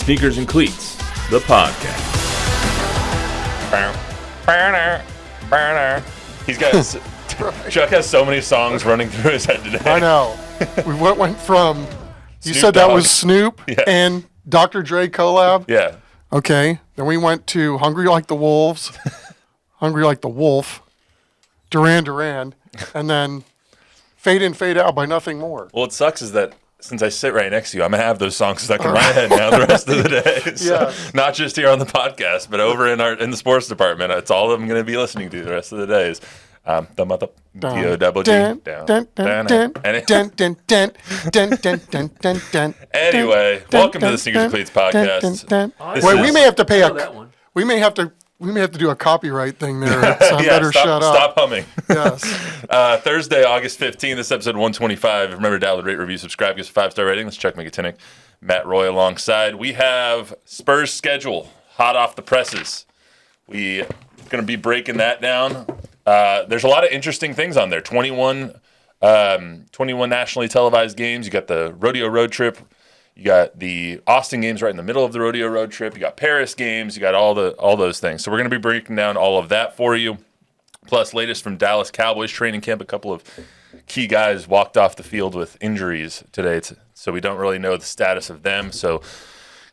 Sneakers and Cleats, the podcast. He's got Chuck has so many songs running through his head today. I know. We went from you Snoop said Dogg. that was Snoop and Dr. Dre collab. Yeah. Okay. Then we went to Hungry Like the Wolves, Hungry Like the Wolf, Duran Duran, and then Fade In, Fade Out by Nothing More. Well, what sucks is that since I sit right next to you, I'm going to have those songs stuck in my head now the rest of the day. So, Yes. Not just here on the podcast, but over in the sports department. It's all I'm going to be listening to the rest of the days. The mother D-O-double-G. Anyway, welcome to the Sneakers and Cleats podcast. We may have to do a copyright thing there. So I better shut up. Stop humming. Yes. Thursday, August 15th. This is episode 125. Remember to download, rate, review, subscribe, give us a 5-star rating. Let's check Miketinac, Matt Roy alongside. We have Spurs schedule hot off the presses. We going to be breaking that down. There's a lot of interesting things on there. 21 nationally televised games. You got the Rodeo Road Trip. You got the Austin games right in the middle of the Rodeo Road Trip. You got Paris games. You got all those things. So we're going to be breaking down all of that for you. Plus, latest from Dallas Cowboys training camp. A couple of key guys walked off the field with injuries today, so we don't really know the status of them. So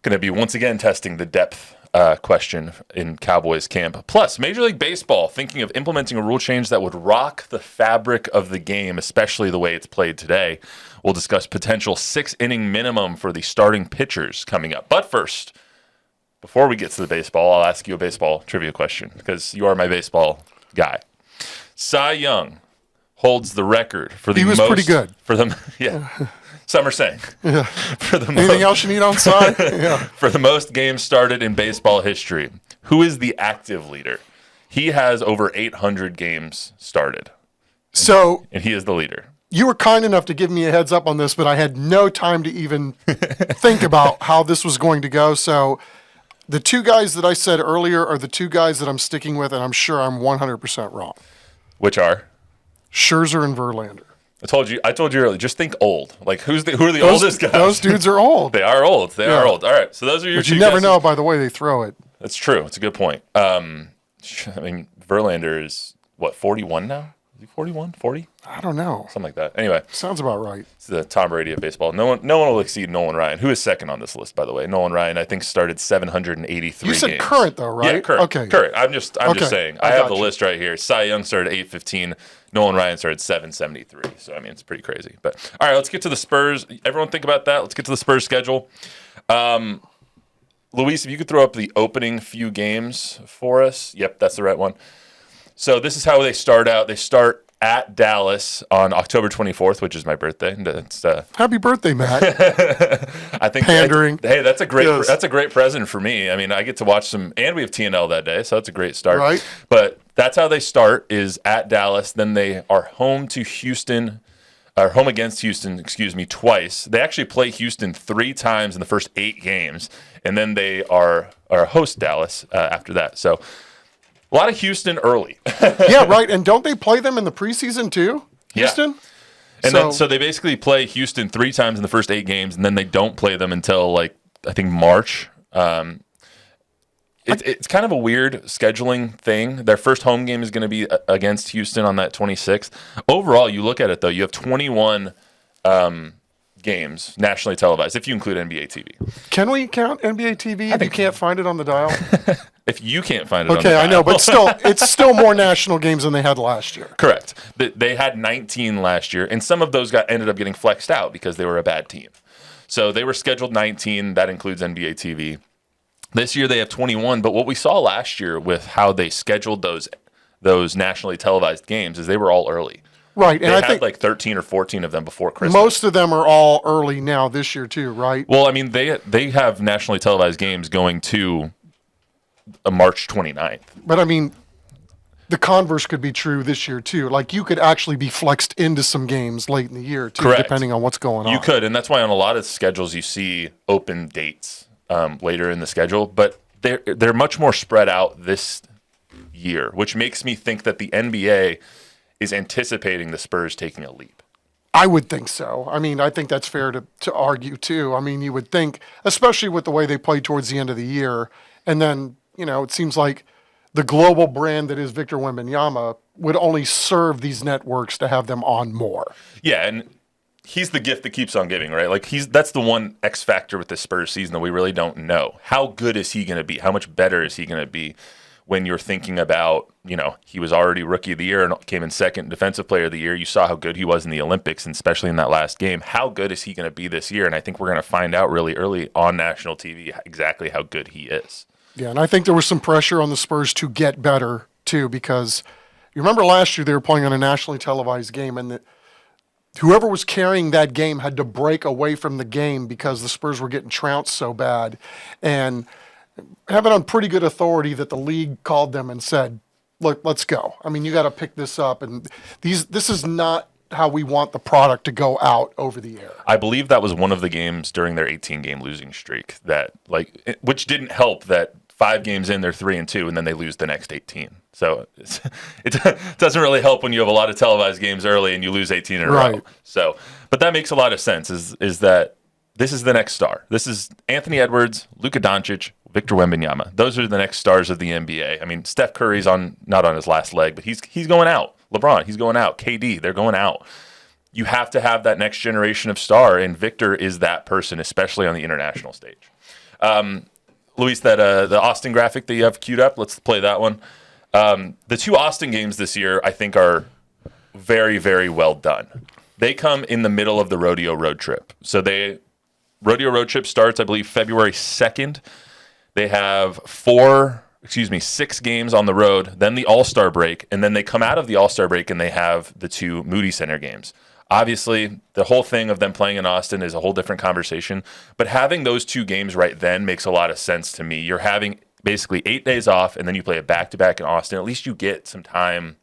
going to be once again testing the depth question in Cowboys camp. Plus, Major League Baseball thinking of implementing a rule change that would rock the fabric of the game, especially the way it's played today. We'll discuss potential 6-inning minimum for the starting pitchers coming up. But first, before we get to the baseball, I'll ask you a baseball trivia question because you are my baseball guy. Cy Young holds the record for the most. He was pretty good. For them, yeah. Some are saying. Yeah. For the Anything else you need on side? Yeah. For the most games started in baseball history, who is the active leader? He has over 800 games started. And he is the leader. You were kind enough to give me a heads up on this, but I had no time to even think about how this was going to go. So the two guys that I said earlier are the two guys that I'm sticking with, and I'm sure I'm 100% wrong. Which are? Scherzer and Verlander. I told you earlier, just think old. Like, who are the oldest guys? Those dudes are old. They are old. They are old. All right, so those are your But two you never guesses. know by the way they throw it. That's true. It's a good point. I mean, Verlander is, 41 now? Is he 41? 40? I don't know. Something like that. Anyway. Sounds about right. It's the Tom Brady of baseball. No one will exceed Nolan Ryan, who is second on this list, by the way. Nolan Ryan, I think, started 783 You said games. current, though, right? Yeah, current. Okay. Current. I'm just saying. I have the you. list right here. Cy Young started 815. Nolan Ryan started 773. So, I mean, it's pretty crazy. But, all right, let's get to the Spurs. Everyone think about that. Let's get to the Spurs schedule. Luis, if you could throw up the opening few games for us. Yep, that's the right one. So, this is how they start out. They start at Dallas on October 24th, which is my birthday. Happy birthday, Matt. I think pandering. Hey, that's a great present for me. I mean, I get to watch some, and we have TNL that day, so that's a great start. Right. But that's how they start, is at Dallas. Then they are home against Houston, twice. They actually play Houston 3 times in the first 8 games, and then they are host Dallas after that. So a lot of Houston early. Yeah, right. And don't they play them in the preseason too? Houston? Yeah. And so they basically play Houston 3 times in the first 8 games, and then they don't play them until, I think, March. It's kind of a weird scheduling thing. Their first home game is going to be against Houston on that 26th. Overall, you look at it, though, you have 21 games nationally televised, if you include NBA TV. Can we count NBA TV if you can't find it on the dial? If you can't find it on the dial. Okay, I know, but still, it's still more national games than they had last year. Correct. They had 19 last year, and some of those ended up getting flexed out because they were a bad team. So they were scheduled 19. That includes NBA TV. This year they have 21, but what we saw last year with how they scheduled those nationally televised games is they were all early. Right, and I think like 13 or 14 of them before Christmas. Most of them are all early now this year too, right? Well, I mean, they have nationally televised games going to March 29th. But I mean, the converse could be true this year too. Like you could actually be flexed into some games late in the year too, Correct. Depending on what's going on. You could, and that's why on a lot of schedules you see open dates later in the schedule, but they're much more spread out this year, which makes me think that the NBA is anticipating the Spurs taking a leap. I would think so. I mean, I think that's fair to argue too. I mean, you would think, especially with the way they played towards the end of the year, and then, it seems like the global brand that is Victor Wembanyama would only serve these networks to have them on more. Yeah, and he's the gift that keeps on giving, right? Like that's the one X factor with the Spurs season that we really don't know. How good is he going to be? How much better is he going to be when you're thinking about, he was already Rookie of the Year and came in second Defensive Player of the Year. You saw how good he was in the Olympics, and especially in that last game. How good is he going to be this year? And I think we're going to find out really early on national TV exactly how good he is. Yeah, and I think there was some pressure on the Spurs to get better too, because you remember last year they were playing on a nationally televised game, and whoever was carrying that game had to break away from the game because the Spurs were getting trounced so bad. And have it on pretty good authority that the league called them and said, look, let's go. I mean, you got to pick this up. And this is not how we want the product to go out over the air. I believe that was one of the games during their 18-game losing streak which didn't help that 5 games in, they're 3-2, and then they lose the next 18. So it doesn't really help when you have a lot of televised games early and you lose 18 in a row. So, but that makes a lot of sense. Is that this is the next star? This is Anthony Edwards, Luka Doncic, Victor Wembanyama. Those are the next stars of the NBA. I mean, Steph Curry's not on his last leg, but he's going out. LeBron, he's going out. KD, they're going out. You have to have that next generation of star, and Victor is that person, especially on the international stage. Luis, the Austin graphic that you have queued up, let's play that one. The 2 Austin games this year, I think, are very, very well done. They come in the middle of the Rodeo Road Trip. So Rodeo Road Trip starts, I believe, February 2nd. They have 6 games on the road, then the All-Star break, and then they come out of the All-Star break and they have the 2 Moody Center games. Obviously, the whole thing of them playing in Austin is a whole different conversation, but having those 2 games right then makes a lot of sense to me. You're having basically 8 days off, and then you play a back-to-back in Austin. At least you get some time,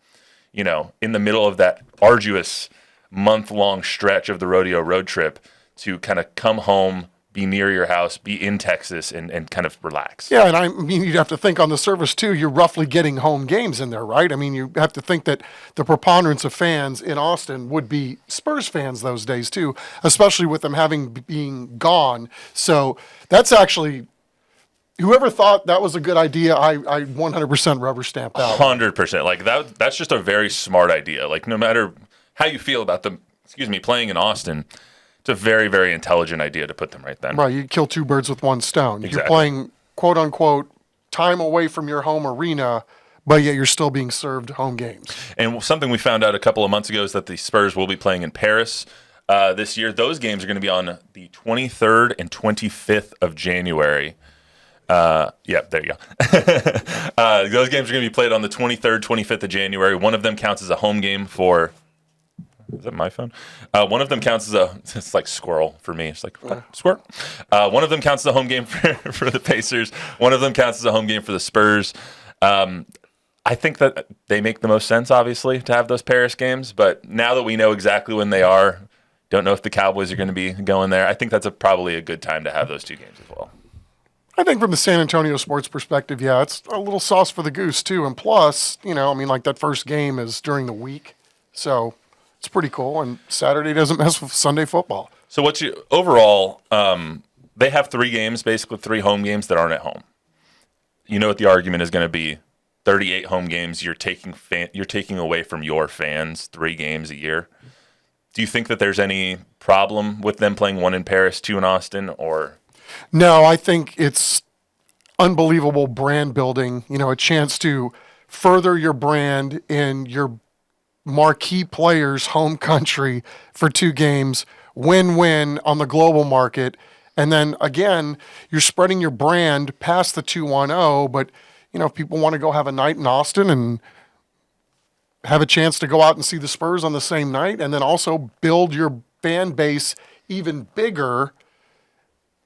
in the middle of that arduous month-long stretch of the Rodeo Road Trip to kind of come home, be near your house, be in Texas, and kind of relax. Yeah, and I mean, you'd have to think on the surface, too, you're roughly getting home games in there, right? I mean, you have to think that the preponderance of fans in Austin would be Spurs fans those days, too, especially with them being gone. So that's actually, whoever thought that was a good idea, I 100% rubber stamped out. 100%. Like, that's just a very smart idea. Like, no matter how you feel about them, playing in Austin, it's a very, very intelligent idea to put them right then. Right, you kill 2 birds with 1 stone. Exactly. You're playing, quote unquote, time away from your home arena, but yet you're still being served home games. And something we found out a couple of months ago is that the Spurs will be playing in Paris this year. Those games are going to be on the 23rd and 25th of January. There you go. Those games are going to be played on the 23rd, 25th of January. One of them counts as a home game for... Is that my phone? One of them counts as it's like squirrel for me. It's like, squirrel. One of them counts as a home game for the Pacers. One of them counts as a home game for the Spurs. I think that they make the most sense, obviously, to have those Paris games. But now that we know exactly when they are, don't know if the Cowboys are going to be going there, I think that's probably a good time to have those 2 games as well. I think from the San Antonio sports perspective, yeah, it's a little sauce for the goose, too. And plus, that first game is during the week. So... it's pretty cool, and Saturday doesn't mess with Sunday football. So overall, they have 3 games, basically 3 home games that aren't at home. You know what the argument is going to be? 38 home games, you're taking away from your fans 3 games a year. Do you think that there's any problem with them playing 1 in Paris, 2 in Austin, or? No, I think it's unbelievable brand building, a chance to further your brand in your marquee players' home country for 2 games, win-win on the global market. And then, again, you're spreading your brand past the 2-1-0, but, if people want to go have a night in Austin and have a chance to go out and see the Spurs on the same night, and then also build your fan base even bigger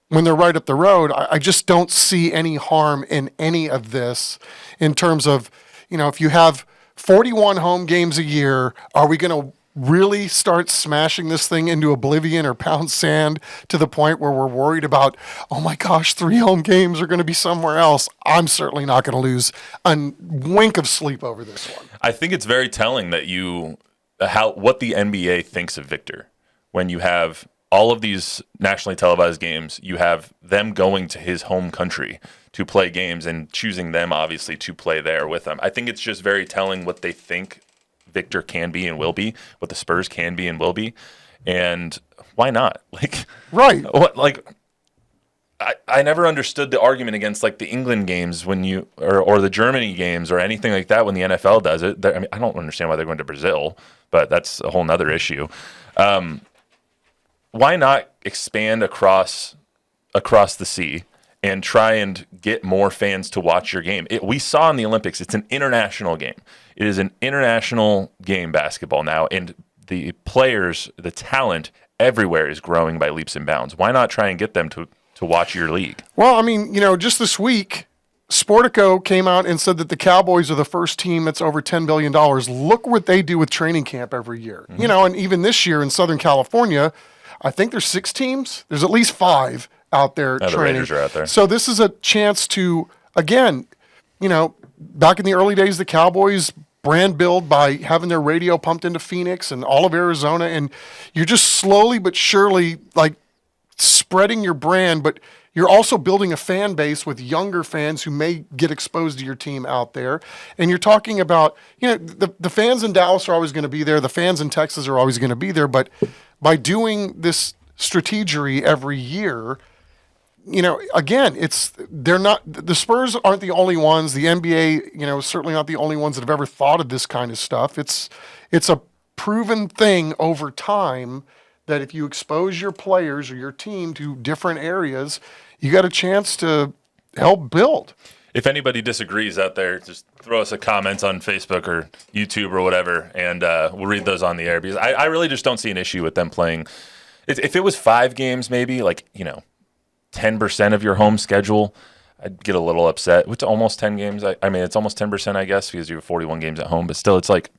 when they're right up the road, I just don't see any harm in any of this in terms of, if you have 41 home games a year, are we going to really start smashing this thing into oblivion or pound sand to the point where we're worried about, oh my gosh, 3 home games are going to be somewhere else? I'm certainly not going to lose a wink of sleep over this one. I think it's very telling that what the NBA thinks of Victor. when you have all of these nationally televised games, you have them going to his home country to play games and choosing them, obviously, to play there with them. I think it's just very telling what they think Victor can be and will be, what the Spurs can be and will be. And why not? Right. I never understood the argument against like the England games when you or the Germany games or anything like that when the NFL does it. I mean, I don't understand why they're going to Brazil, but that's a whole nother issue. Why not expand across the sea and try and get more fans to watch your game? We saw in the Olympics, it's an international game. It is an international game, basketball now, and the players, the talent everywhere is growing by leaps and bounds. Why not try and get them to watch your league? Well, I mean, just this week, Sportico came out and said that the Cowboys are the first team that's over $10 billion. Look what they do with training camp every year. Mm-hmm. And even this year in Southern California, I think there's 6 teams. There's at least 5 out there training. The Raiders are out there. So this is a chance to, again, back in the early days, the Cowboys brand build by having their radio pumped into Phoenix and all of Arizona, and you're just slowly but surely spreading your brand, but you're also building a fan base with younger fans who may get exposed to your team out there. And you're talking about, the fans in Dallas are always going to be there. The fans in Texas are always going to be there. But by doing this strategery every year, again, the Spurs aren't the only ones. The NBA, certainly not the only ones that have ever thought of this kind of stuff. It's a proven thing over time that if you expose your players or your team to different areas, you got a chance to help build. If anybody disagrees out there, just throw us a comment on Facebook or YouTube or whatever, and we'll read those on the air, because I really just don't see an issue with them playing. If it was 5 games, maybe 10% of your home schedule, I'd get a little upset. It's almost 10 games. I mean, it's almost 10%, I guess, because you have 41 games at home, but still, it's like,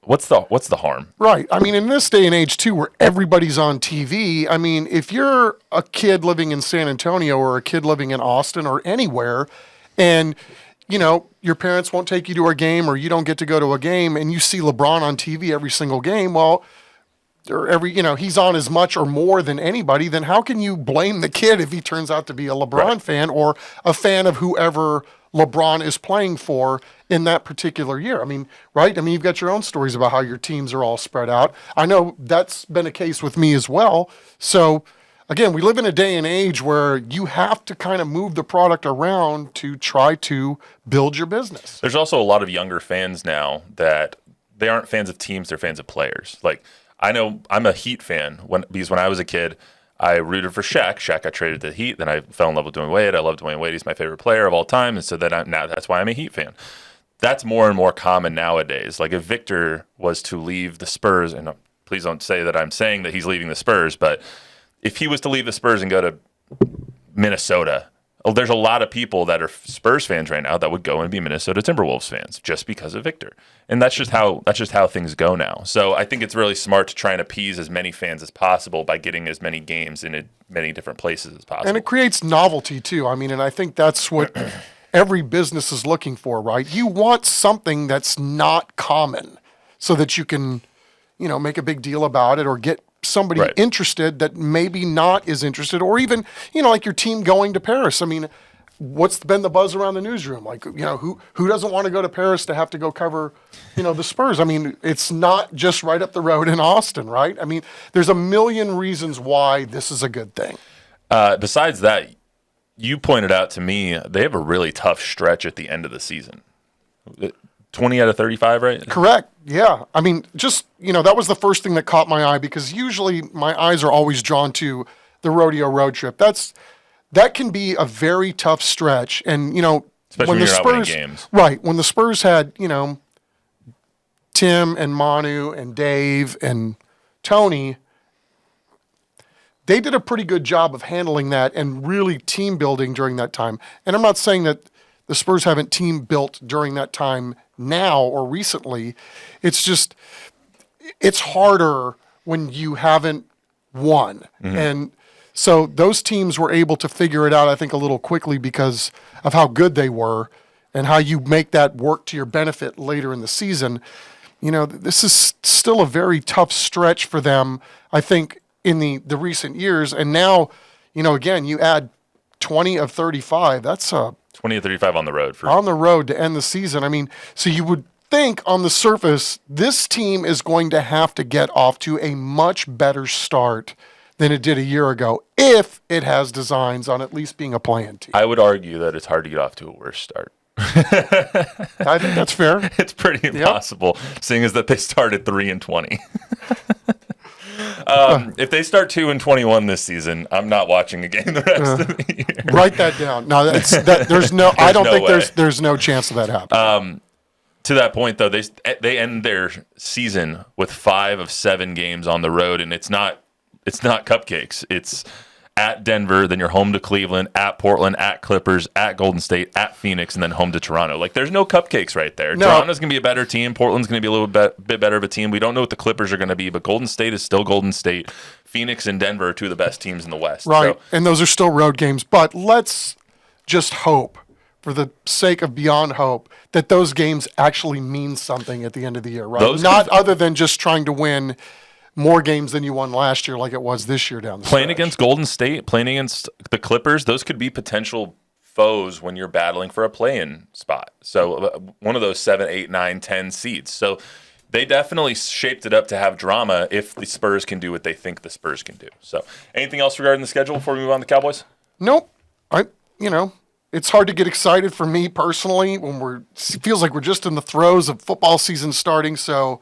what's the harm? Right. I mean, in this day and age, too, where everybody's on TV, I mean, if you're a kid living in San Antonio or a kid living in Austin or anywhere, and, your parents won't take you to a game or you don't get to go to a game, and you see LeBron on TV every single game, well, or he's on as much or more than anybody, then how can you blame the kid if he turns out to be a LeBron fan or a fan of whoever LeBron is playing for in that particular year? I mean, right? I mean, you've got your own stories about how your teams are all spread out. I know that's been a case with me as well. So, again, we live in a day and age where you have to kind of move the product around to try to build your business. There's also a lot of younger fans now that they aren't fans of teams, they're fans of players. Like, I know I'm a Heat fan because when I was a kid, I rooted for Shaq. Shaq got traded to the Heat. Then I fell in love with Dwayne Wade. I love Dwayne Wade. He's my favorite player of all time. And so now that's why I'm a Heat fan. That's more and more common nowadays. Like if Victor was to leave the Spurs, and please don't say that I'm saying that he's leaving the Spurs, but if he was to leave the Spurs and go to Minnesota, there's a lot of people that are Spurs fans right now that would go and be Minnesota Timberwolves fans just because of Victor. And that's just how things go now. So I think it's really smart to try and appease as many fans as possible by getting as many games in many different places as possible. And it creates novelty too. I mean, and I think that's what every business is looking for, right? You want something that's not common so that you can, make a big deal about it or get somebody interested that maybe not is interested, or even, like your team going to Paris. I mean, what's been the buzz around the newsroom? Like, who doesn't want to go to Paris to have to go cover, the Spurs? I mean, it's not just right up the road in Austin, right? I mean, there's a million reasons why this is a good thing. Besides that, you pointed out to me they have a really tough stretch at the end of the season. 20 out of 35, right? Correct. Yeah. I mean, just, that was the first thing that caught my eye, because usually my eyes are always drawn to the Rodeo Road Trip. That can be a very tough stretch. And, especially when you're not winning games. Right. When the Spurs had, Tim and Manu and Dave and Tony, they did a pretty good job of handling that and really team building during that time. And I'm not saying that the Spurs haven't team built during that time now or recently. It's just, it's harder when you haven't won. Mm-hmm. And so those teams were able to figure it out, I think, a little quickly because of how good they were and how you make that work to your benefit later in the season. this is still a very tough stretch for them, I think, in the recent years. And now, again, you add 20 of 35. That's 20 of 35 on the road. On the road to end the season. I mean, so you would think on the surface, this team is going to have to get off to a much better start than it did a year ago, if it has designs on at least being a play-in team. I would argue that it's hard to get off to a worse start. I think that's fair. It's pretty impossible, seeing as that they started 3-20. If they start 2-21 this season, I'm not watching a game the rest of the year. Write that down. No, there's no. I don't think there's no chance of that happening. To that point, though, they end their season with 5 of 7 games on the road, and it's not cupcakes. It's at Denver, then you're home to Cleveland, at Portland, at Clippers, at Golden State, at Phoenix, and then home to Toronto. Like, there's no cupcakes right there. No. Toronto's going to be a better team. Portland's going to be a little bit better of a team. We don't know what the Clippers are going to be, but Golden State is still Golden State. Phoenix and Denver are two of the best teams in the West. Right, and those are still road games. But let's just hope, for the sake of beyond hope, that those games actually mean something at the end of the year, right? Not other than just trying to win more games than you won last year, like it was this year down the Playing stretch. against Golden State, playing against the Clippers, those could be potential foes when you're battling for a play-in spot. So one of those 7, 8, 9, 10 seeds. So they definitely shaped it up to have drama if the Spurs can do what they think the Spurs can do. So anything else regarding the schedule before we move on to the Cowboys? Nope. It's hard to get excited for me personally when it feels like we're just in the throes of football season starting. So,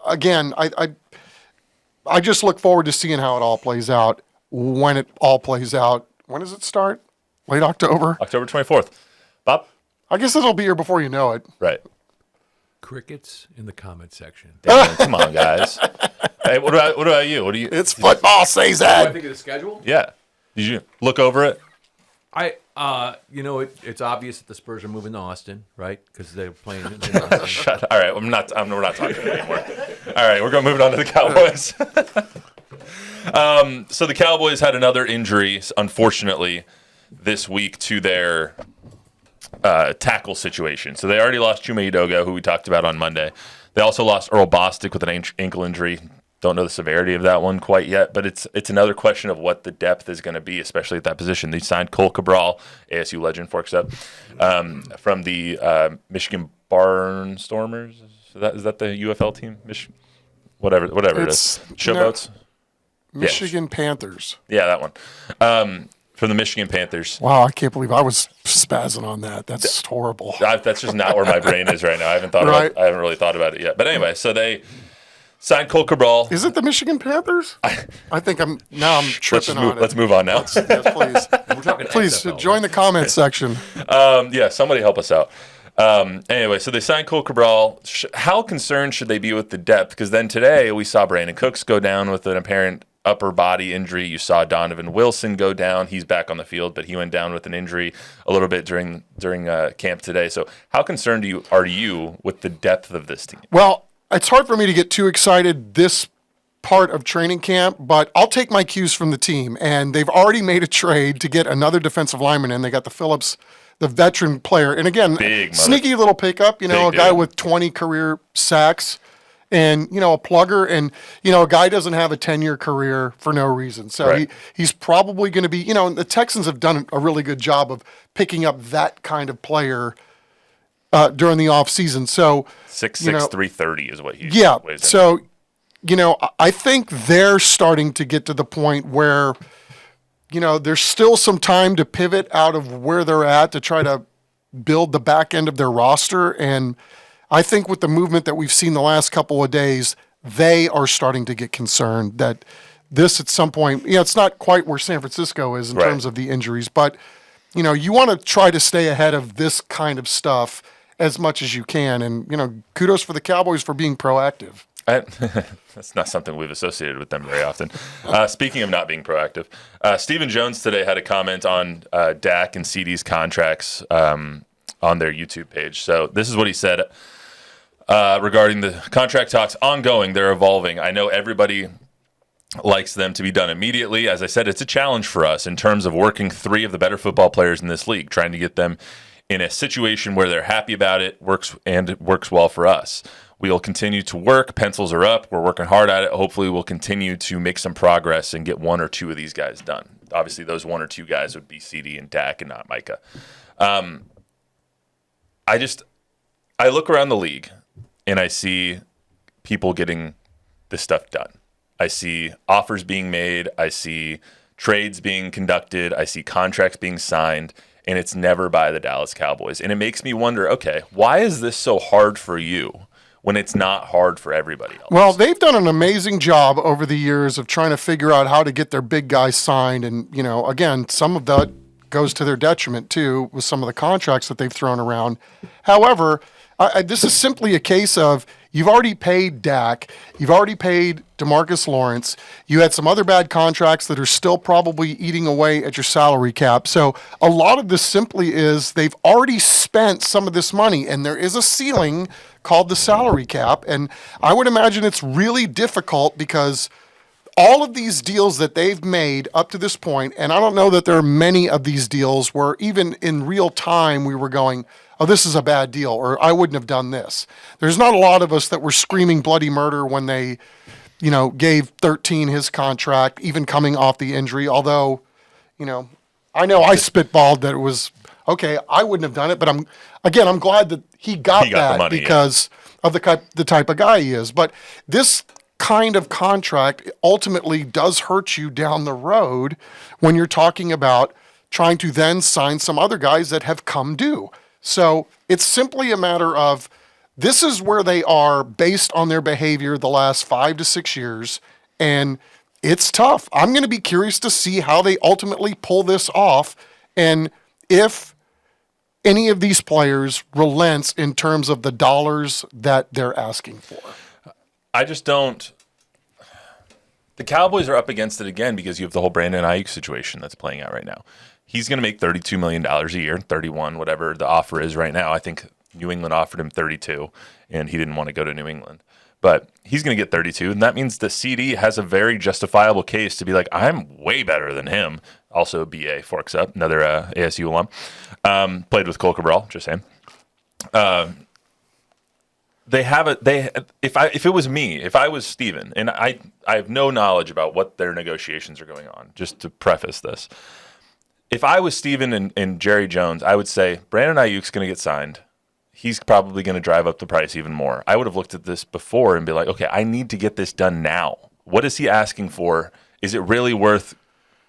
again, I just look forward to seeing how it all plays out when it all plays out. When does it start? Late October? October 24th. Bob? I guess it'll be here before you know it. Right. Crickets in the comment section. Damn, come on, guys. Hey, what about you? It's football season. What do I think of the schedule? Yeah. Did you look over it? It's obvious that the Spurs are moving to Austin, right? Because they're playing in Austin. Shut up. All right, we're not talking anymore. All right, we're going to move on to the Cowboys. So the Cowboys had another injury, unfortunately, this week to their tackle situation. So they already lost Chuma Edoga, who we talked about on Monday. They also lost Earl Bostic with an ankle injury. Don't know the severity of that one quite yet, but it's another question of what the depth is going to be, especially at that position. They signed Cole Cabral, ASU legend, forks up, from the Michigan Barnstormers. Is that the UFL team? Whatever it is. Showboats? Michigan Panthers. Yeah, that one. From the Michigan Panthers. Wow, I can't believe I was spazzing on that. That's horrible. That's just not where my brain is right now. I haven't really thought about it yet. But anyway, so they signed Cole Cabral. Is it the Michigan Panthers? I think I'm tripping on it. Let's move on now. Yes, please. We're talking Please XFL, join the comment section. Yeah, somebody help us out. Anyway, so they signed Cole Cabral. How concerned should they be with the depth? Because then today we saw Brandon Cooks go down with an apparent upper body injury. You saw Donovan Wilson go down. He's back on the field, but he went down with an injury a little bit during camp today. So how concerned are you with the depth of this team? Well, it's hard for me to get too excited this part of training camp, but I'll take my cues from the team. And they've already made a trade to get another defensive lineman in. They got the Phillips, the veteran player. And again, sneaky little pickup, a guy with 20 career sacks and, a plugger. And, a guy doesn't have a 10-year career for no reason. So right. he's probably going to be, the Texans have done a really good job of picking up that kind of player during the offseason. So 6'6", 330 is what he weighs in. So, I think they're starting to get to the point where, there's still some time to pivot out of where they're at to try to build the back end of their roster. And I think with the movement that we've seen the last couple of days, they are starting to get concerned that this at some point, it's not quite where San Francisco is in terms of the injuries, but, you want to try to stay ahead of this kind of stuff as much as you can. And, kudos for the Cowboys for being proactive. That's not something we've associated with them very often. Speaking of not being proactive, Stephen Jones today had a comment on Dak and CeeDee's contracts on their YouTube page. So this is what he said regarding the contract talks ongoing. They're evolving. I know everybody likes them to be done immediately. As I said, it's a challenge for us in terms of working 3 of the better football players in this league, trying to get them in a situation where they're happy about it, works well for us. We'll continue to work. Pencils are up. We're working hard at it. Hopefully, we'll continue to make some progress and get one or two of these guys done. Obviously, those one or two guys would be CeeDee and Dak and not Micah. I look around the league and I see people getting this stuff done. I see offers being made. I see trades being conducted. I see contracts being signed, and it's never by the Dallas Cowboys. And it makes me wonder, okay, why is this so hard for you when it's not hard for everybody else? Well, they've done an amazing job over the years of trying to figure out how to get their big guys signed. And, again, some of that goes to their detriment, too, with some of the contracts that they've thrown around. However, this is simply a case of you've already paid Dak. You've already paid DeMarcus Lawrence. You had some other bad contracts that are still probably eating away at your salary cap. So a lot of this simply is they've already spent some of this money, and there is a ceiling called the salary cap. And I would imagine it's really difficult because all of these deals that they've made up to this point, and I don't know that there are many of these deals where even in real time we were going, oh, this is a bad deal, or I wouldn't have done this. There's not a lot of us that were screaming bloody murder when they, gave 13 his contract, even coming off the injury. Although, I know I spitballed that it was, okay, I wouldn't have done it, but I'm glad that he got that the money, because of the type of guy he is. But this kind of contract ultimately does hurt you down the road when you're talking about trying to then sign some other guys that have come due. So it's simply a matter of this is where they are based on their behavior the last 5 to 6 years, and it's tough. I'm going to be curious to see how they ultimately pull this off and if any of these players relents in terms of the dollars that they're asking for. I just don't. The Cowboys are up against it again because you have the whole Brandon Ayuk situation that's playing out right now. He's going to make $32 million a year, 31, whatever the offer is right now. I think New England offered him 32, and he didn't want to go to New England. But he's going to get 32, and that means that CeeDee has a very justifiable case to be like, I'm way better than him. Also, BA Forks Up, another ASU alum. Played with Cole Cabral, just saying. If it was me, if I was Steven, and I have no knowledge about what their negotiations are going on, just to preface this. If I was Steven and Jerry Jones, I would say Brandon Ayuk's going to get signed. He's probably going to drive up the price even more. I would have looked at this before and be like, okay, I need to get this done now. What is he asking for? Is it really worth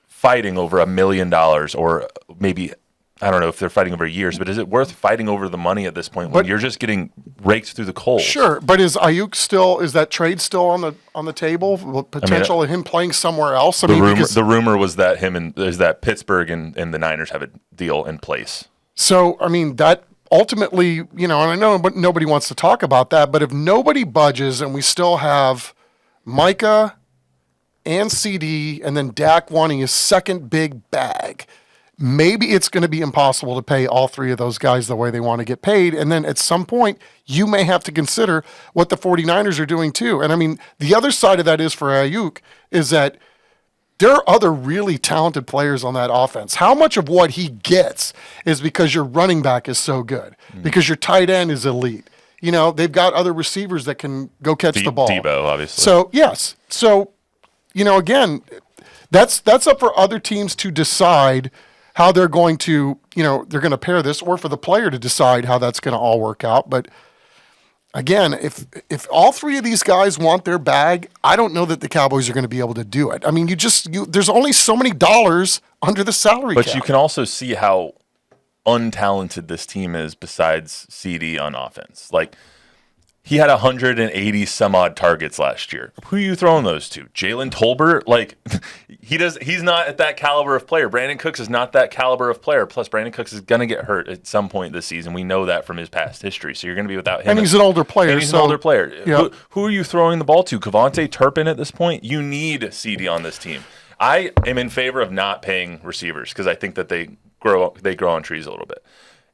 fighting over $1 million, or maybe, I don't know if they're fighting over years, but is it worth fighting over the money at this point when you're just getting raked through the coals? Sure, but is that trade still on the table? Potential of him playing somewhere else? The rumor was that that Pittsburgh and the Niners have a deal in place. So, that ultimately, and I know nobody wants to talk about that, but if nobody budges and we still have Micah and CeeDee and then Dak wanting his second big bag, maybe it's going to be impossible to pay all three of those guys the way they want to get paid. And then at some point, you may have to consider what the 49ers are doing too. And the other side of that is for Ayuk is that there are other really talented players on that offense. How much of what he gets is because your running back is so good, because your tight end is elite. They've got other receivers that can go catch the ball. Debo, obviously. So, yes. So, again, that's up for other teams to decide how they're going to, they're going to pair this, or for the player to decide how that's going to all work out. But again, if all three of these guys want their bag, I don't know that the Cowboys are going to be able to do it. There's only so many dollars under the salary cap. But you can also see how untalented this team is besides CeeDee on offense. Like, he had 180 some odd targets last year. Who are you throwing those to? Jalen Tolbert? Like, he's not at that caliber of player. Brandon Cooks is not that caliber of player. Plus, Brandon Cooks is going to get hurt at some point this season. We know that from his past history. So you're going to be without him. And he's an older player. Yep. Who are you throwing the ball to? Kevontae Turpin at this point? You need CeeDee on this team. I am in favor of not paying receivers because I think that they grow on trees a little bit.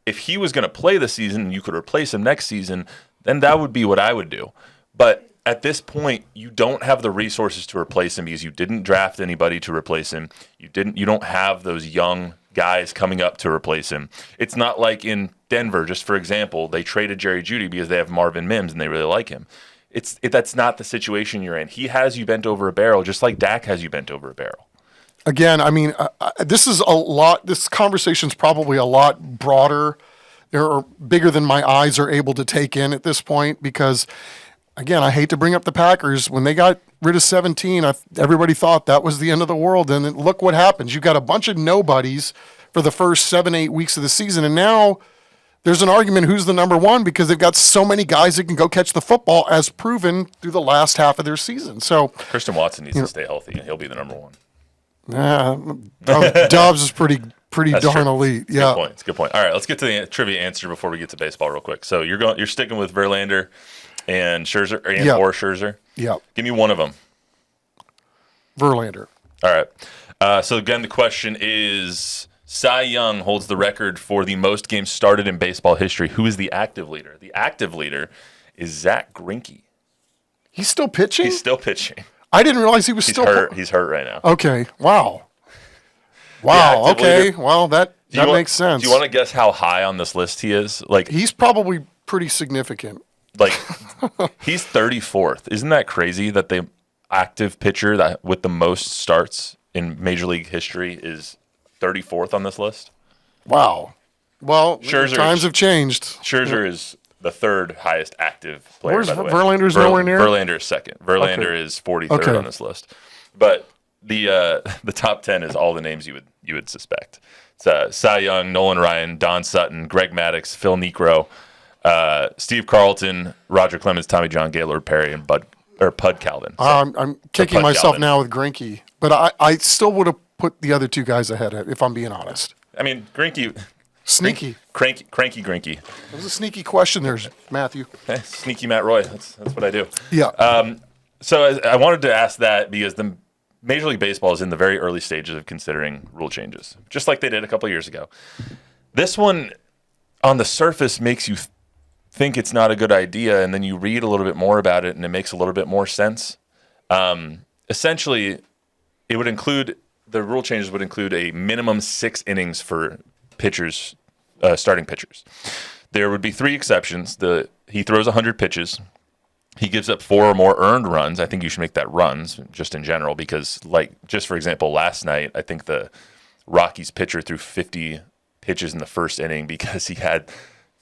If he was going to play this season and you could replace him next season, then that would be what I would do. But at this point, you don't have the resources to replace him because you didn't draft anybody to replace him. You don't have those young guys coming up to replace him. It's not like in Denver, just for example, they traded Jerry Jeudy because they have Marvin Mims and they really like him. That's not the situation you're in. He has you bent over a barrel, just like Dak has you bent over a barrel. Again, I mean, this is a lot. This conversation's probably a lot broader or bigger than my eyes are able to take in at this point because, again, I hate to bring up the Packers. When they got rid of 17, everybody thought that was the end of the world. And then look what happens. You got a bunch of nobodies for the first 7-8 weeks of the season. And now there's an argument who's the number one because they've got so many guys that can go catch the football as proven through the last half of their season. So Christian Watson needs to stay healthy and he'll be the number one. Dobbs is pretty That's darn true. elite. It's a Yeah. Good point. It's a good point. All right, let's get to the trivia answer before we get to baseball real quick. So you're sticking with Verlander and Scherzer or Scherzer. Yeah. Give me one of them. Verlander. All right. So again, the question is: Cy Young holds the record for the most games started in baseball history. Who is the active leader? The active leader is Zach Greinke. He's still pitching? He's still pitching. I didn't realize he was He's still hurt. He's hurt right now. Okay. Wow. Yeah, Okay. Well, that makes sense. Do you want to guess how high on this list he is? Like He's probably pretty significant. Like he's 34th. Isn't that crazy that the active pitcher that with the most starts in Major League history is 34th on this list? Wow. Well, Scherzer- times have changed. Scherzer is the third highest active player. Where's by the way. Verlander's nowhere near? Verlander is second. Verlander is 43rd on this list. But the top 10 is all the names you would suspect. It's Cy Young, Nolan Ryan, Don Sutton, Greg Maddux, Phil Niekro, Steve Carlton, Roger Clemens, Tommy John, Gaylord Perry, and Pud Calvin. I'm kicking Pud myself Calvin. now with Greinke, but I still would have put the other two guys ahead, if I'm being honest. I mean, Greinke. Sneaky. Cranky Greinke. That was a sneaky question there, Matthew. Sneaky Matt Roy. That's what I do. Yeah. So I wanted to ask that because the Major League Baseball is in the very early stages of considering rule changes, just like they did a couple years ago. This one, on the surface, makes you think it's not a good idea, and then you read a little bit more about it, and it makes a little bit more sense. Essentially, it would include the rule changes would include a minimum 6 innings for pitchers, starting pitchers. There would be 3 exceptions. He throws 100 pitches. He gives up 4 or more earned runs. I think you should make that runs just in general because, just for example, last night, I think the Rockies pitcher threw 50 pitches in the first inning because he had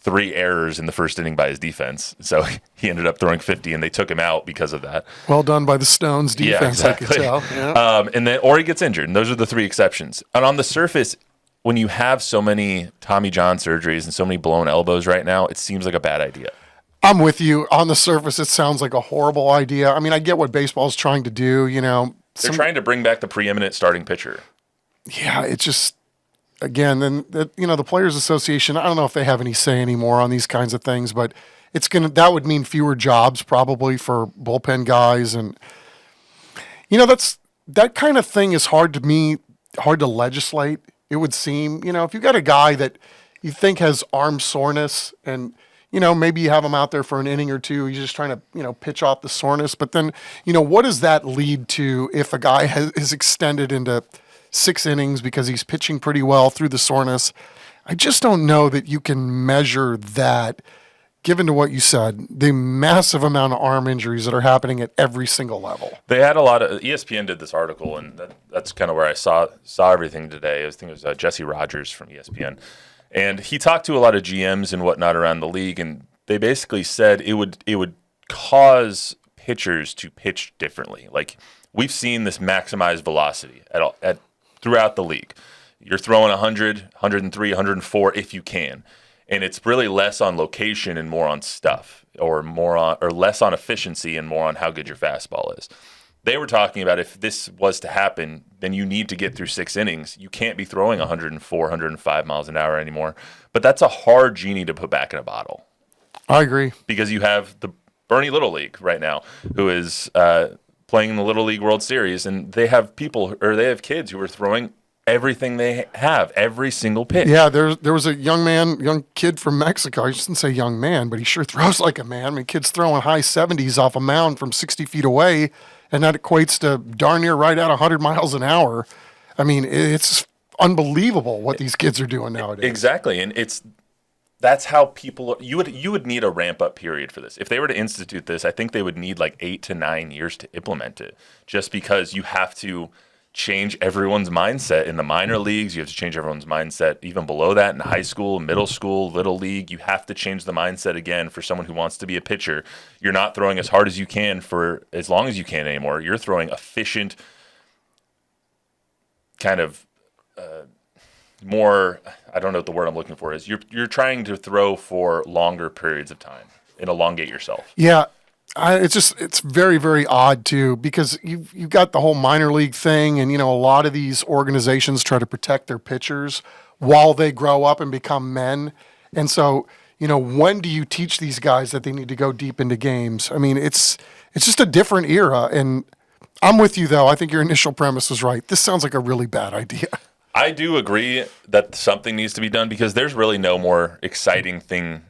3 errors in the first inning by his defense. So he ended up throwing 50, and they took him out because of that. Well done by the Stones defense, yeah, exactly. I could tell. Yeah. Or he gets injured, and those are the 3 exceptions. And on the surface, when you have so many Tommy John surgeries and so many blown elbows right now, it seems like a bad idea. I'm with you. On the surface, it sounds like a horrible idea. I mean, I get what baseball's trying to do, They're trying to bring back the preeminent starting pitcher. Yeah, it's just, again, then the Players Association, I don't know if they have any say anymore on these kinds of things, but that would mean fewer jobs probably for bullpen guys. And, that kind of thing is hard to legislate, it would seem. If you got a guy that you think has arm soreness and, maybe you have him out there for an inning or two. He's just trying to, pitch off the soreness. But then, what does that lead to if a guy is extended into 6 innings because he's pitching pretty well through the soreness? I just don't know that you can measure that, given to what you said, the massive amount of arm injuries that are happening at every single level. They had a lot of ESPN did this article, and that's kind of where I saw everything today. I think it was Jesse Rogers from ESPN. And he talked to a lot of GMs and whatnot around the league, and they basically said it would cause pitchers to pitch differently. Like we've seen this maximized velocity throughout the league. You're throwing 100, 103, 104 if you can, and it's really less on location and more on stuff, or less on efficiency and more on how good your fastball is. They were talking about if this was to happen, then you need to get through 6 innings. You can't be throwing 104, 105 miles an hour anymore. But that's a hard genie to put back in a bottle. I agree. Because you have the Bernie Little League right now who is playing in the Little League World Series, and they have kids who are throwing everything they have, every single pitch. Yeah, there was a young kid from Mexico. I shouldn't say young man, but he sure throws like a man. I mean, kid's throwing high 70s off a mound from 60 feet away, and that equates to darn near right at 100 miles an hour. I mean, it's unbelievable what these kids are doing nowadays. Exactly, and that's how people. You would need a ramp up period for this. If they were to institute this, I think they would need like 8 to 9 years to implement it. Just because you have to change everyone's mindset in the minor leagues, you have to change everyone's mindset even below that in high school, middle school, little league. You have to change the mindset again for someone who wants to be a pitcher. You're not throwing as hard as you can for as long as you can anymore. You're throwing efficient, kind of more. I don't know what the word I'm looking for is. You're trying to throw for longer periods of time and elongate yourself. Yeah. It's very, very odd too, because you've got the whole minor league thing, and a lot of these organizations try to protect their pitchers while they grow up and become men. And so, when do you teach these guys that they need to go deep into games? I mean, it's just a different era. And I'm with you though. I think your initial premise was right. This sounds like a really bad idea. I do agree that something needs to be done because there's really no more exciting thing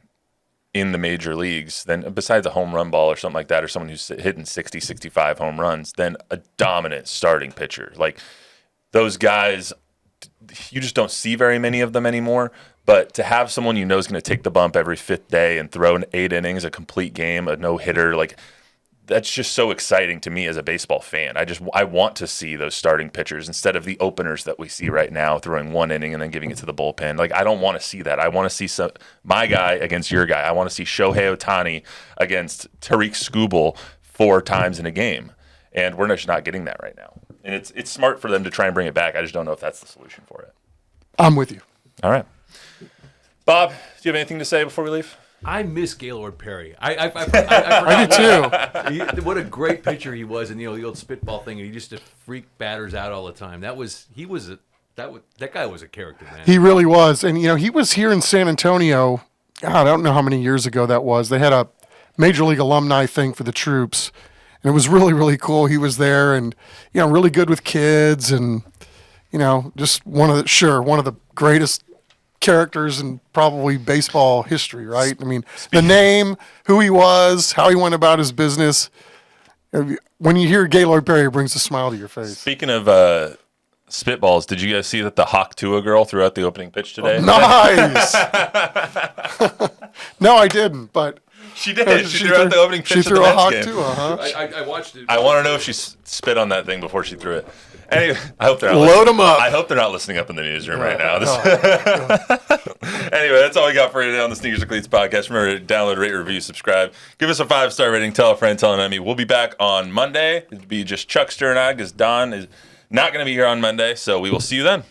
in the major leagues than, besides a home run ball or something like that, or someone who's hitting 60, 65 home runs, than a dominant starting pitcher. Like those guys, you just don't see very many of them anymore. But to have someone is going to take the bump every fifth day and throw an 8 innings, a complete game, a no-hitter, like that's just so exciting to me as a baseball fan. I want to see those starting pitchers instead of the openers that we see right now throwing 1 inning and then giving it to the bullpen. Like I don't want to see that. I want to see my guy against your guy. I want to see Shohei Ohtani against Tariq Skubal 4 times in a game, and we're just not getting that right now. And it's smart for them to try and bring it back. I just don't know if that's the solution for it. I'm with you. All right, Bob, do you have anything to say before we leave? I miss Gaylord Perry. I do too. What a great pitcher he was, and the old spitball thing, and he used to freak batters out all the time. That guy was a character, man. He really was. And he was here in San Antonio. God, I don't know how many years ago that was. They had a major league alumni thing for the troops, and it was really, really cool. He was there, and really good with kids, and just one of the greatest characters in probably baseball history, right? I mean, the name, who he was, how he went about his business. When you hear Gaylord Perry, it brings a smile to your face. Speaking of spitballs, did you guys see that the Hawk Tua girl threw out the opening pitch today? Oh, nice! No, I didn't, but... She did. She threw out the opening pitch. She threw a Hawk Tua, huh? I watched it. I want to know if she spit on that thing before she threw it. Anyway, I hope they're not Load them up. I hope they're not listening up in the newsroom right now. Anyway, that's all we got for you today on the Sneakers and Cleats podcast. Remember to download, rate, review, subscribe. Give us a 5-star rating. Tell a friend, tell an enemy. We'll be back on Monday. It'll be just Chuckster and I, because Don is not going to be here on Monday. So we will see you then.